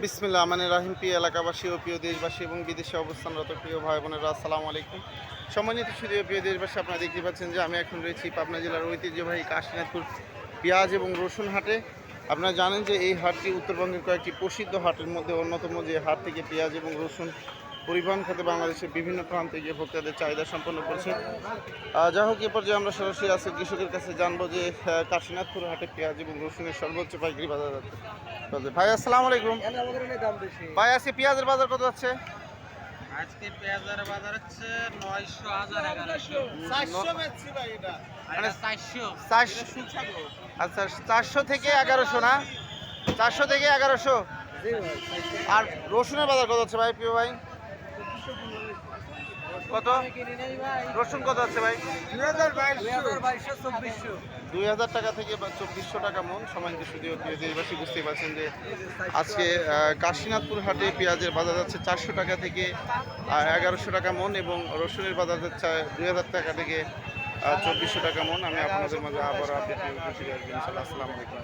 বিসমিল্লাহ রহমানির রহিম। প্রিয় এলাকাবাসী ও প্রিয় দেশবাসী এবং বিদেশে অবস্থানরত প্রিয় ভাই বোনেরা, আসসালামু আলাইকুম। সম্মানিত সুধীয় প্রিয় দেশবাসী, আপনারা দেখতে পাচ্ছেন যে আমি এখন রয়েছি পাবনা জেলার ঐতিহ্যবাহী কাশীনাথপুর পেঁয়াজ এবং রসুন হাটে। আপনারা জানেন যে এই হাটটি উত্তরবঙ্গের কয়েকটি প্রসিদ্ধ হাটের মধ্যে অন্যতম, যে হাট থেকে পেঁয়াজ এবং রসুন পরিবহন খাতে বাংলাদেশের বিভিন্ন প্রান্তে গিয়ে ভোক্তাদের চাহিদা সম্পন্ন করছে। যা হোক, এ পর্যায়ে আমরা সরাসরি আজকে কৃষকের কাছে জানবো যে কাশীনাথপুর হাটে পেঁয়াজ এবং রসুনের সর্বোচ্চ পাইকারি বাজার যাচ্ছে। ভাই আসসালামু আলাইকুম। ভাই আজকে পেঁয়াজের বাজার কত যাচ্ছে? আজকে পেঁয়াজের বাজার হচ্ছে 900 হাজার 1100 মানে 400 আচ্ছা, 400 থেকে 1100 না? 400 থেকে 1100। আর রসুনের বাজার কত হচ্ছে ভাই, প্রিয় ভাই? কত রসুন কত আছে ভাই? 2000 টাকা থেকে 2400 টাকা মন। সম্মানিত সুধীয় প্রিয় দেশবাসী, বুঝতেই পারছেন যে আজকে কাশীনাথপুর হাটে পেঁয়াজের বাজার যাচ্ছে 400 টাকা থেকে 1100 টাকা মন, এবং রসুনের বাজার যাচ্ছে 2000 টাকা থেকে 2400 টাকা মন। আমি আপনাদের মাঝে আবার আপডেট আসবো, ইনশাআল্লাহ। আসসালামু আলাইকুম।